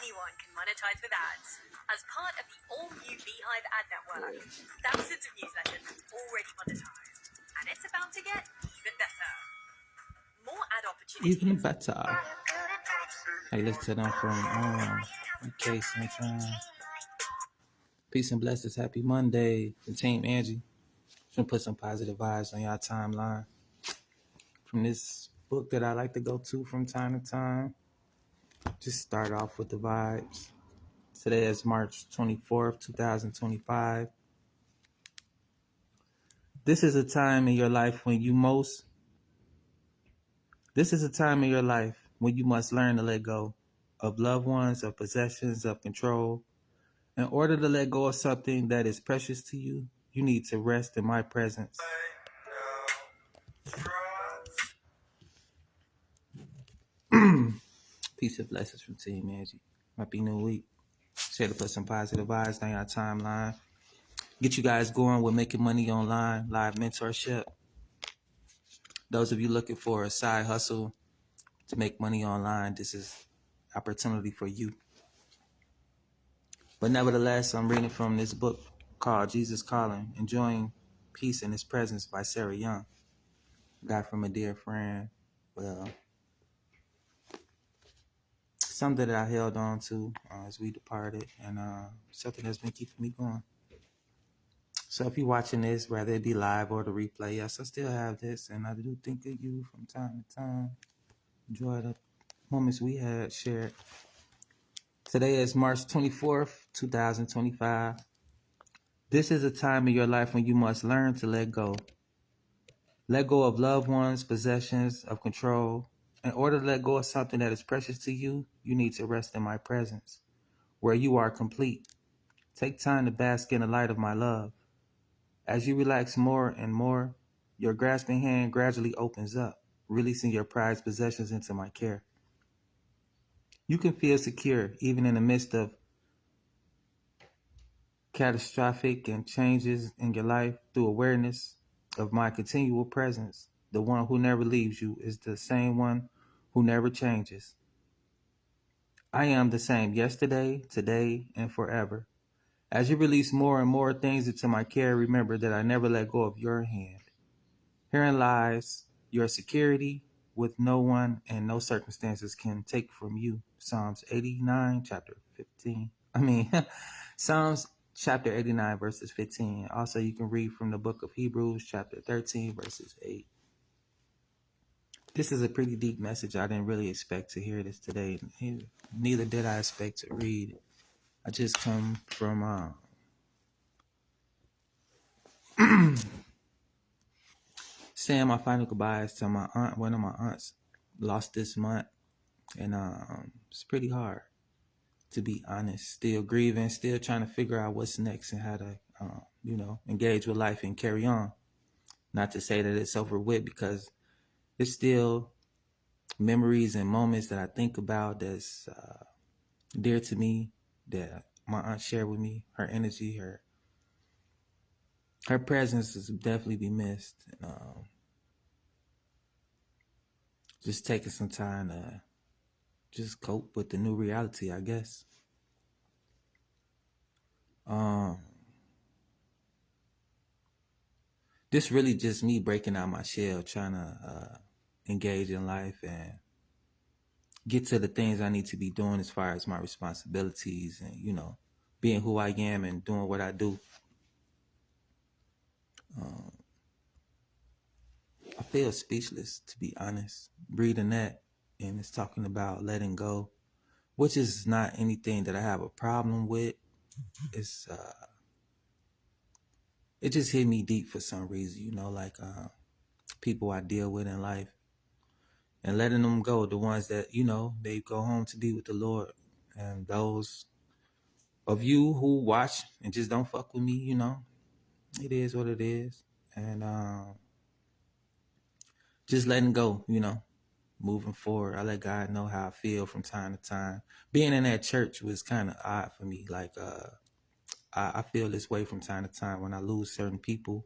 anyone can monetize with ads. As part of the all-new Beehive ad network, thousands of newsletters have already monetized, and it's about to get even better. More ad opportunities. Even better. Hey, listen to them from UK sometimes. Peace and blessings. Happy Monday. The team Angie. Just gonna put some positive vibes on y'all timeline from this book that I like to go to from time to time. Just start off with the vibes. Today is March 24th, 2025. This is a time in your life when you must learn to let go of loved ones, of possessions, of control. In order to let go of something that is precious to you, you need to rest in my presence. Peace and blessings from Team Angie. Happy New Week. Share to put some positive vibes on your timeline. Get you guys going with making money online, live mentorship. Those of you looking for a side hustle to make money online, this is opportunity for you. But nevertheless, I'm reading from this book called Jesus Calling, Enjoying Peace in His Presence by Sarah Young. Got from a dear friend. Well, something that I held on to as we departed, and something that's been keeping me going. So if you're watching this, whether it be live or the replay, yes, I still have this, and I do think of you from time to time. Enjoy the moments we had shared. Today is March 24th, 2025. This is a time in your life when you must learn to let go. Let go of loved ones, possessions, of control. In order to let go of something that is precious to you, you need to rest in my presence, where you are complete. Take time to bask in the light of my love. As you relax more and more, your grasping hand gradually opens up, releasing your prized possessions into my care. You can feel secure even in the midst of catastrophic and changes in your life through awareness of my continual presence. The one who never leaves you is the same one who never changes. I am the same yesterday, today, and forever. As you release more and more things into my care, remember that I never let go of your hand. Herein lies your security, with no one and no circumstances can take from you. Psalms 89, chapter 15. Psalms chapter 89, verses 15. Also, you can read from the book of Hebrews, chapter 13, verses 8. This is a pretty deep message. I didn't really expect to hear this today. Neither did I expect to read. I just come from saying my final goodbyes to my aunt. One of my aunts lost this month, and it's pretty hard, to be honest. Still grieving, still trying to figure out what's next and how to, engage with life and carry on. Not to say that it's over with, because it's still memories and moments that I think about that's dear to me, that my aunt shared with me. Her energy, her presence is definitely be missed. Just taking some time to just cope with the new reality, I guess. This really just me breaking out my shell, trying to engage in life and get to the things I need to be doing as far as my responsibilities and, being who I am and doing what I do. I feel speechless, to be honest, reading that, and it's talking about letting go, which is not anything that I have a problem with. It's it just hit me deep for some reason, like people I deal with in life, and letting them go, the ones that, they go home to be with the Lord. And those of you who watch and just don't fuck with me, it is what it is. And just letting go, moving forward. I let God know how I feel from time to time. Being in that church was kind of odd for me. Like, I feel this way from time to time when I lose certain people.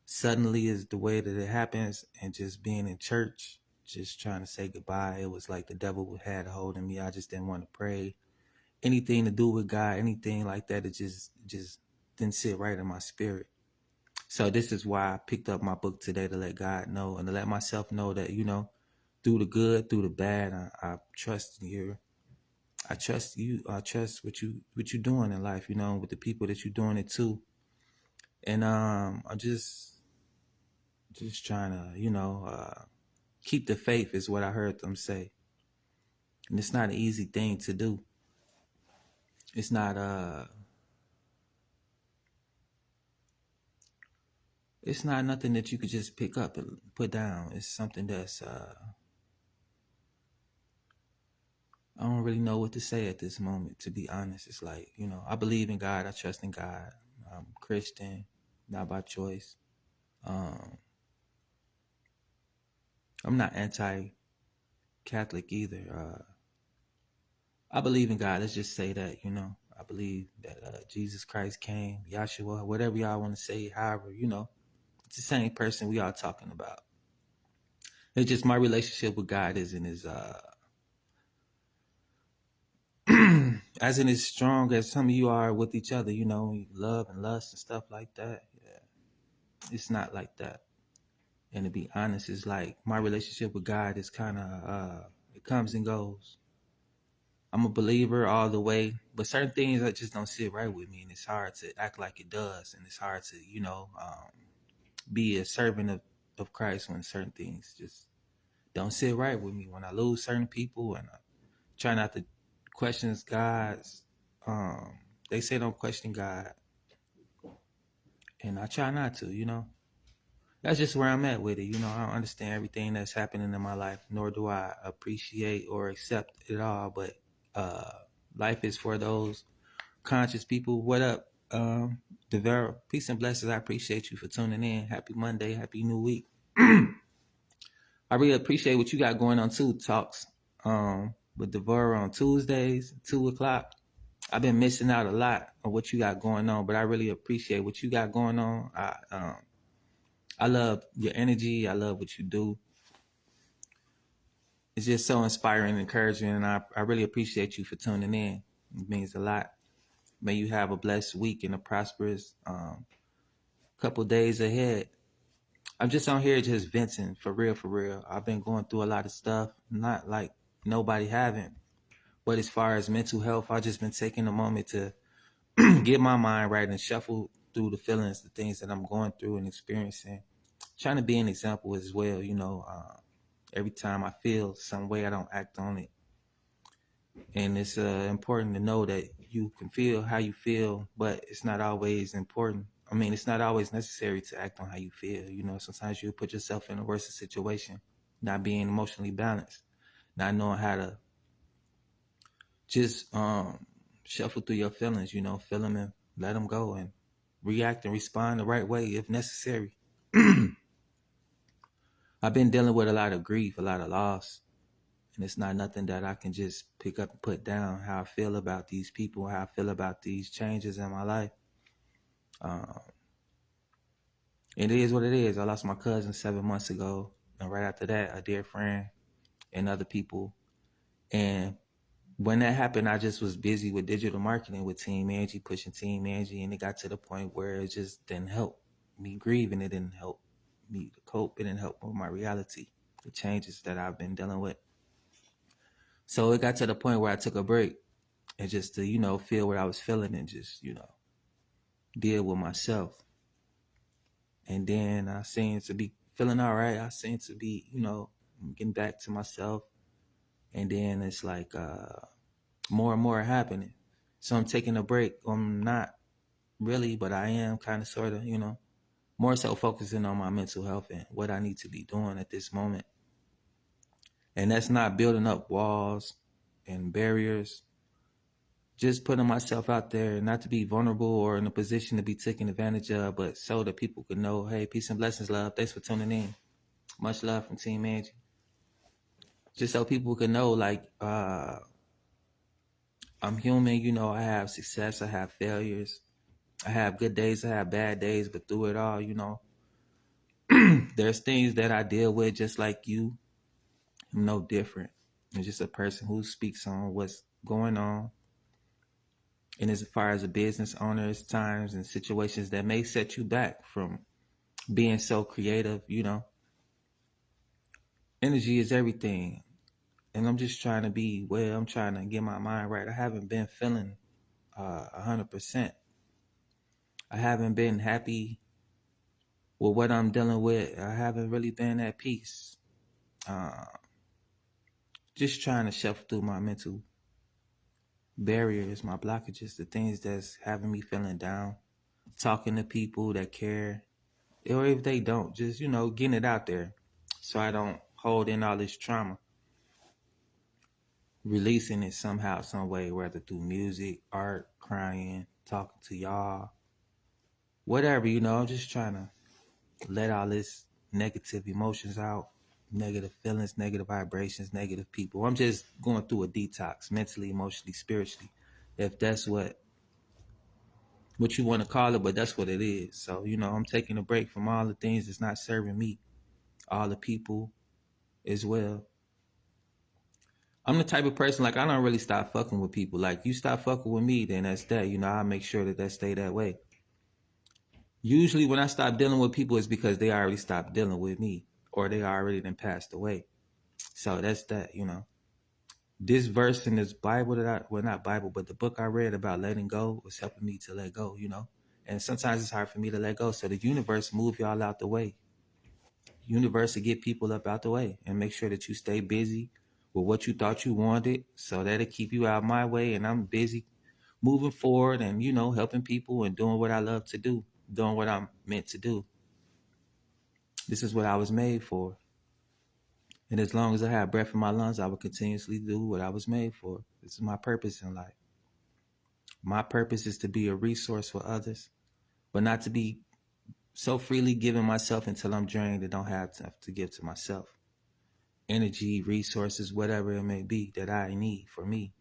Suddenly is the way that it happens. And just being in church, just trying to say goodbye, it was like the devil had a hold of me. I just didn't want to pray. anything to do with God, anything like that. It just didn't sit right in my spirit. So this is why I picked up my book today, to let God know and to let myself know that, through the good, through the bad, I trust you. I trust you. I trust what you're doing in life, with the people that you're doing it to. And I'm just trying to, keep the faith is what I heard them say. And it's not an easy thing to do. It's not nothing that you could just pick up and put down. It's something that's I don't really know what to say at this moment, to be honest. It's like, I believe in God. I trust in God. I'm Christian, not by choice. I'm not anti-Catholic either. I believe in God. Let's just say that, I believe that Jesus Christ came, Yahshua, whatever y'all want to say, however, it's the same person we are talking about. It's just my relationship with God isn't as strong as some of you are with each other, love and lust and stuff like that. Yeah. It's not like that. And to be honest, it's like my relationship with God is kind of, it comes and goes. I'm a believer all the way, but certain things that just don't sit right with me, and it's hard to act like it does, and it's hard to, be a servant of Christ when certain things just don't sit right with me. When I lose certain people, and I try not to question God's, they say don't question God, and I try not to, That's just where I'm at with it. I don't understand everything that's happening in my life, nor do I appreciate or accept it all, but life is for those conscious people. What up, Devera? Peace and blessings. I appreciate you for tuning in. Happy Monday. Happy new week. I really appreciate what you got going on too, Talks with Devera on Tuesdays, 2:00. I've been missing out a lot of what you got going on, but I really appreciate what you got going on. I love your energy. I love what you do. It's just so inspiring and encouraging, and I really appreciate you for tuning in. It means a lot. May you have a blessed week and a prosperous couple days ahead. I'm just on here just venting, for real. I've been going through a lot of stuff, not like nobody haven't. But as far as mental health, I've just been taking a moment to get my mind right and shuffle through the feelings, the things that I'm going through and experiencing. Trying to be an example as well, every time I feel some way, I don't act on it. And it's important to know that you can feel how you feel, but it's not always important. I mean, it's not always necessary to act on how you feel. Sometimes you put yourself in a worse situation, not being emotionally balanced, not knowing how to just shuffle through your feelings, feel them and let them go and react and respond the right way if necessary. I've been dealing with a lot of grief, a lot of loss. And it's not nothing that I can just pick up and put down, how I feel about these people, how I feel about these changes in my life. It is what it is. I lost my cousin 7 months ago. And right after that, a dear friend and other people. And when that happened, I just was busy with digital marketing with Team Angie, pushing Team Angie. And it got to the point where it just didn't help me grieve, and it didn't help me to cope. It didn't help with my reality, the changes that I've been dealing with. So it got to the point where I took a break and just to, feel what I was feeling and just, deal with myself. And then I seemed to be feeling all right. I seemed to be, getting back to myself. And then it's like more and more happening. So I'm taking a break. I'm not really, but I am kind of sort of, more so focusing on my mental health and what I need to be doing at this moment. And that's not building up walls and barriers. Just putting myself out there, not to be vulnerable or in a position to be taken advantage of, but so that people can know, hey, peace and blessings, love. Thanks for tuning in. Much love from Team Angie. Just so people can know, like, I'm human, I have success, I have failures. I have good days, I have bad days, but through it all, there's things that I deal with just like you. I'm no different. I'm just a person who speaks on what's going on. And as far as a business owner, it's times and situations that may set you back from being so creative, Energy is everything. And I'm just trying to be well. I'm trying to get my mind right. I haven't been feeling 100%. I haven't been happy with what I'm dealing with. I haven't really been at peace. Uh, just trying to shuffle through my mental barriers, my blockages, the things that's having me feeling down. Talking to people that care, or if they don't, just getting it out there, so I don't hold in all this trauma. Releasing it somehow, some way, whether through music, art, crying, talking to y'all, whatever. I'm just trying to let all this negative emotions out, negative feelings, negative vibrations, negative people. I'm just going through a detox, mentally, emotionally, spiritually, if that's what you want to call it, but that's what it is. So, I'm taking a break from all the things that's not serving me, all the people as well. I'm the type of person, like, I don't really stop fucking with people. Like, you stop fucking with me, then that's that. I'll make sure that stay that way. Usually when I stop dealing with people, it's because they already stopped dealing with me, or they already then passed away. So that's that, This verse in this Bible not Bible, but the book I read about letting go was helping me to let go, And sometimes it's hard for me to let go. So the universe move y'all out the way. Universe to get people up out the way and make sure that you stay busy with what you thought you wanted, so that'll keep you out my way, and I'm busy moving forward and helping people and doing what I love to do, doing what I'm meant to do. This is what I was made for, and as long as I have breath in my lungs, I will continuously do what I was made for. This is my purpose in life. My purpose is to be a resource for others, but not to be so freely giving myself until I'm drained and don't have to give to myself. Energy, resources, whatever it may be that I need for me.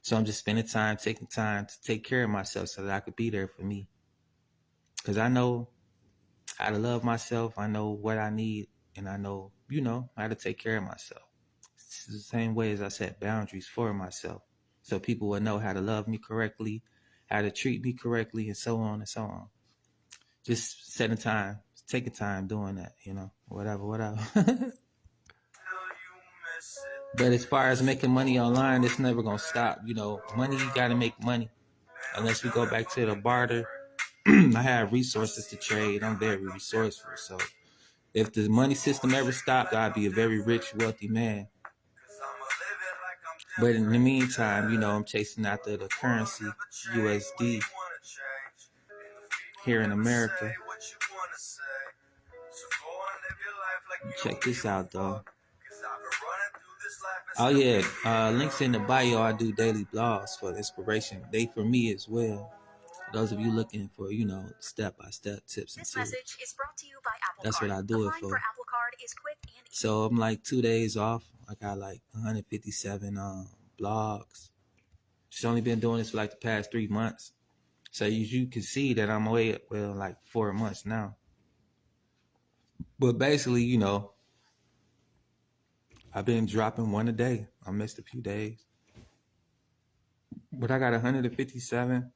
So I'm just spending time, taking time to take care of myself so that I could be there for me. Because I know how to love myself. I know what I need, and I know, how to take care of myself. It's the same way as I set boundaries for myself, so people will know how to love me correctly, how to treat me correctly, and so on and so on. Just setting time, taking time doing that, whatever. But as far as making money online, it's never going to stop. Money, you got to make money. Unless we go back to the barter, I have resources to trade. I'm very resourceful. So if the money system ever stopped, I'd be a very rich, wealthy man. But in the meantime, I'm chasing after the currency, USD, here in America. Check this out, though. Oh yeah, links in the bio. I do daily blogs for inspiration. They for me as well. Those of you looking for, step-by-step tips and This tools. message is brought to you by Apple That's Card. what I do it Applying for. Apple Card is quick and easy. So I'm like 2 days off. I got like 157 blogs. She's only been doing this for like the past 3 months. So you can see that I'm away, like 4 months now. But basically, I've been dropping one a day. I missed a few days. But I got 157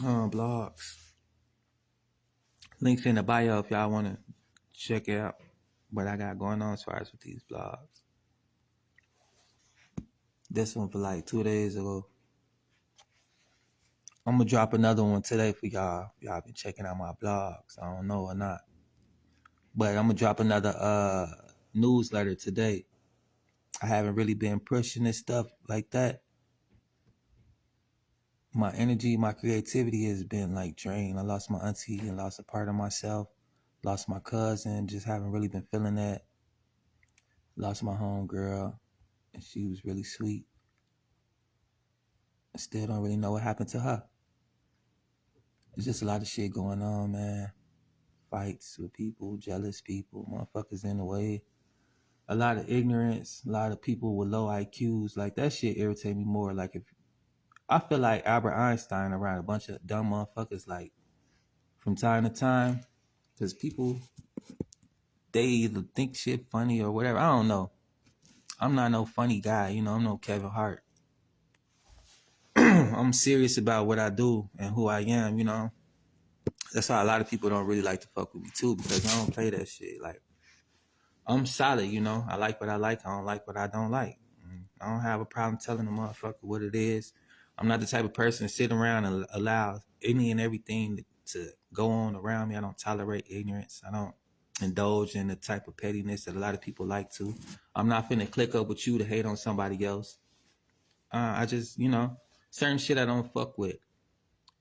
blogs. Links in the bio if y'all want to check out what I got going on as far as with these blogs. This one for like 2 days ago. I'm going to drop another one today for y'all. Y'all been checking out my blogs. I don't know or not. But I'm going to drop another newsletter today. I haven't really been pushing this stuff like that. My energy, my creativity has been like drained. I lost my auntie and lost a part of myself. Lost my cousin, just haven't really been feeling that. Lost my homegirl, and she was really sweet. I still don't really know what happened to her. There's just a lot of shit going on, man. Fights with people, jealous people, motherfuckers in the way. A lot of ignorance, a lot of people with low IQs. Like, that shit irritate me more. Like, if I feel like Albert Einstein around a bunch of dumb motherfuckers, like, from time to time. Because people, they either think shit funny or whatever. I don't know. I'm not no funny guy, I'm no Kevin Hart. I'm serious about what I do and who I am, you know. That's why a lot of people don't really like to fuck with me too, because I don't play that shit. Like, I'm solid, you know. I like what I like. I don't like what I don't like. I don't have a problem telling a motherfucker what it is. I'm not the type of person to sit around and allow any and everything to go on around me. I don't tolerate ignorance. I don't indulge in the type of pettiness that a lot of people like to. I'm not finna click up with you to hate on somebody else. I just, you know, certain shit I don't fuck with.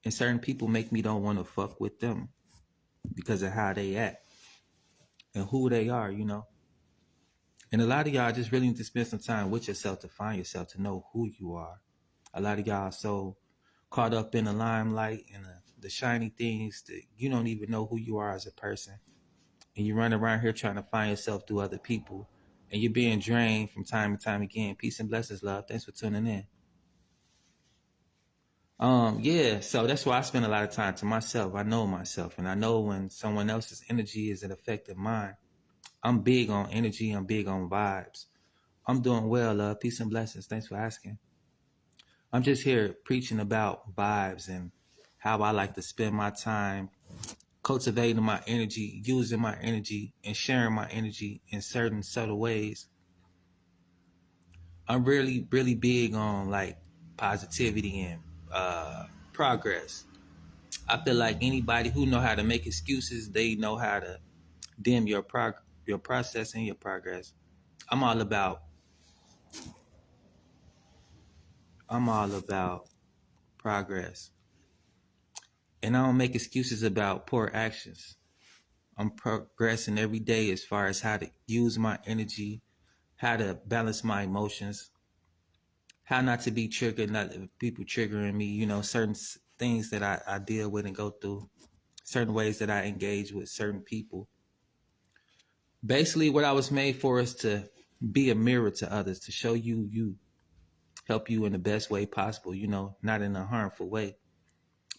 And certain people make me don't want to fuck with them because of how they act and who they are, you know. And a lot of y'all just really need to spend some time with yourself to find yourself, to know who you are. A lot of y'all are so caught up in the limelight and the shiny things that you don't even know who you are as a person. And you run around here trying to find yourself through other people. And you're being drained from time to time again. Peace and blessings, love. Thanks for tuning in. Yeah, so that's why I spend a lot of time to myself. I know myself, and I know when someone else's energy is an affecting mine. I'm big on energy. I'm big on vibes. I'm doing well, love. Peace and blessings. Thanks for asking. I'm just here preaching about vibes and how I like to spend my time cultivating my energy, using my energy, and sharing my energy in certain subtle ways. I'm really, really big on like positivity and progress. I feel like anybody who know how to make excuses, they know how to dim your process and your progress. I'm all about progress. And I don't make excuses about poor actions. I'm progressing every day as far as how to use my energy, how to balance my emotions, how not to be triggered, not people triggering me, you know, certain things that I deal with and go through, certain ways that I engage with certain people. Basically, what I was made for is to be a mirror to others, to show you, help you in the best way possible, you know, not in a harmful way.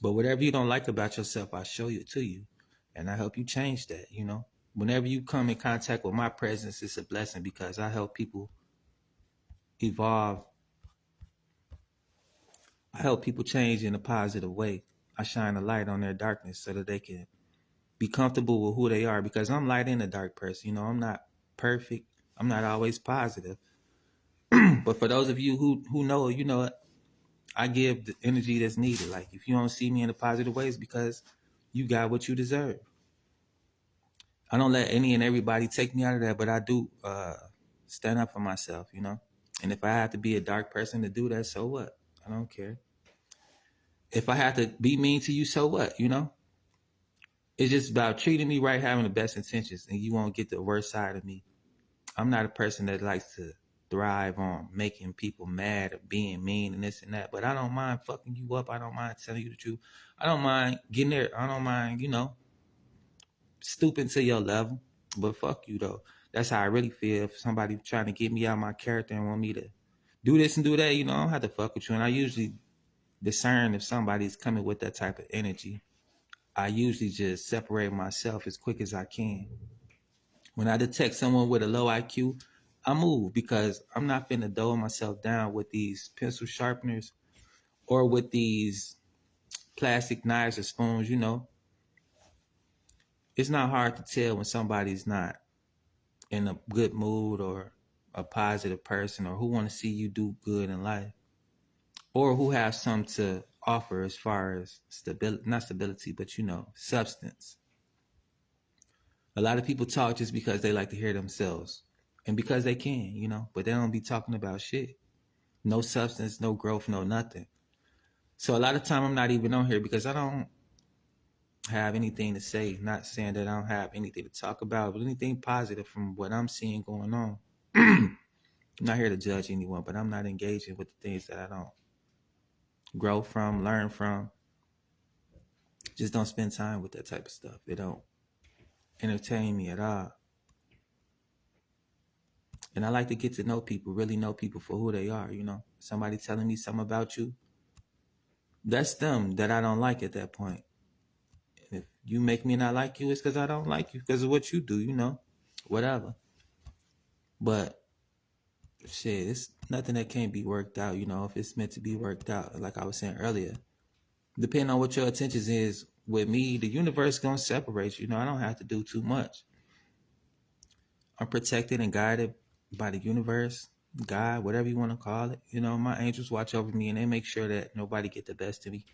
But whatever you don't like about yourself, I show it to you. And I help you change that, you know. Whenever you come in contact with my presence, it's a blessing because I help people evolve. I help people change in a positive way. I shine a light on their darkness so that they can be comfortable with who they are, because I'm light and a dark person. You know, I'm not perfect. I'm not always positive. But for those of you who know, you know, I give the energy that's needed. Like if you don't see me in a positive ways, because you got what you deserve. I don't let any and everybody take me out of that, but I do stand up for myself, you know. And if I have to be a dark person to do that, so what? I don't care. If I have to be mean to you, so what? You know, it's just about treating me right, having the best intentions, and you won't get the worst side of me. I'm not a person that likes to thrive on making people mad or being mean and this and that, but I don't mind fucking you up. I don't mind telling you the truth. I don't mind getting there. I don't mind, you know, stooping to your level. But fuck you though. That's how I really feel. If somebody trying to get me out of my character and want me to do this and do that, you know, I don't have to fuck with you. And I usually discern if somebody's coming with that type of energy. I usually just separate myself as quick as I can. When I detect someone with a low IQ, I move, because I'm not finna dole myself down with these pencil sharpeners or with these plastic knives or spoons, you know. It's not hard to tell when somebody's not in a good mood or a positive person, or who want to see you do good in life, or who have something to offer as far as stability, not stability, but you know, substance. A lot of people talk just because they like to hear themselves and because they can, you know, but they don't be talking about shit. No substance, no growth, no nothing. So a lot of time I'm not even on here because I don't have anything to say. Not saying that I don't have anything to talk about, but anything positive from what I'm seeing going on. I'm not here to judge anyone, but I'm not engaging with the things that I don't grow from, learn from. Just don't spend time with that type of stuff. It don't entertain me at all. And I like to get to know people, really know people for who they are, you know. Somebody telling me something about you, that's them that I don't like at that point. If you make me not like you, it's because I don't like you because of what you do, you know, whatever. But shit, it's nothing that can't be worked out, you know, if it's meant to be worked out. Like I was saying earlier, depending on what your intentions is with me, the universe gonna separate you. You know, I don't have to do too much. I'm protected and guided by the universe, God, whatever you want to call it. You know, my angels watch over me and they make sure that nobody get the best of me.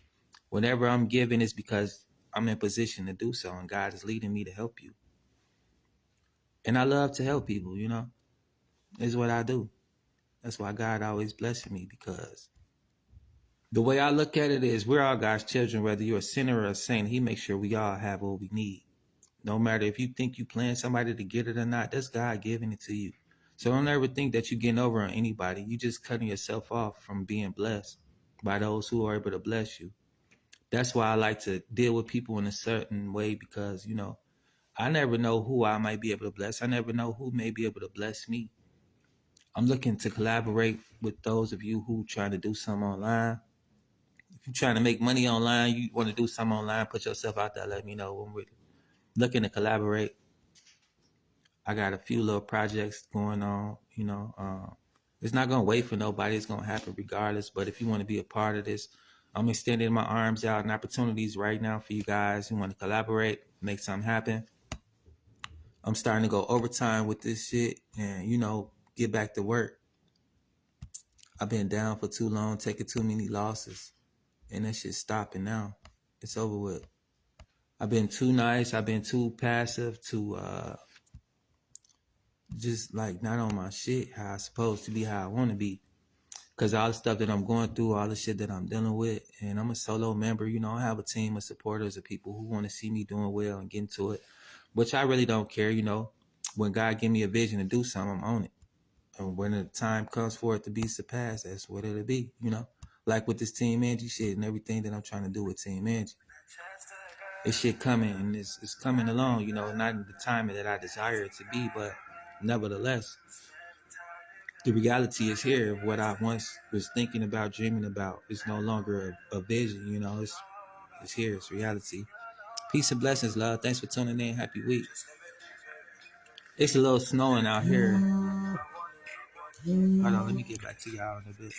Whatever I'm giving is because I'm in position to do so, and God is leading me to help you. And I love to help people, you know. It's what I do. That's why God always blessing me, because the way I look at it is we're all God's children, whether you're a sinner or a saint. He makes sure we all have what we need. No matter if you think you playing somebody to get it or not, that's God giving it to you. So don't ever think that you're getting over on anybody. You just cutting yourself off from being blessed by those who are able to bless you. That's why I like to deal with people in a certain way, because, you know, I never know who I might be able to bless. I never know who may be able to bless me. I'm looking to collaborate with those of you who trying to do something online. If you're trying to make money online, you want to do something online, put yourself out there, let me know. When we're looking to collaborate, I got a few little projects going on, you know. It's not going to wait for nobody. It's going to happen regardless. But if you want to be a part of this, I'm extending my arms out and opportunities right now for you guys who want to collaborate, make something happen. I'm starting to go overtime with this shit and, you know, get back to work. I've been down for too long, taking too many losses, and that shit's stopping now. It's over with. I've been too nice. I've been too passive, too just like not on my shit, how I'm supposed to be, how I want to be. Because all the stuff that I'm going through, all the shit that I'm dealing with, and I'm a solo member, you know, I have a team of supporters of people who want to see me doing well and get into it, which I really don't care, you know. When God give me a vision to do something, I'm on it. And when the time comes for it to be surpassed, that's what it'll be, you know. Like with this Team Angie shit and everything that I'm trying to do with Team Angie. This shit coming, and it's coming along, you know, not in the timing that I desire it to be, but nevertheless, the reality is here of what I once was thinking about, dreaming about. It's no longer a vision, you know, it's here, it's reality. Peace and blessings, love. Thanks for tuning in. Happy week. It's a little snowing out here. Hold on, let me get back to y'all in a bit.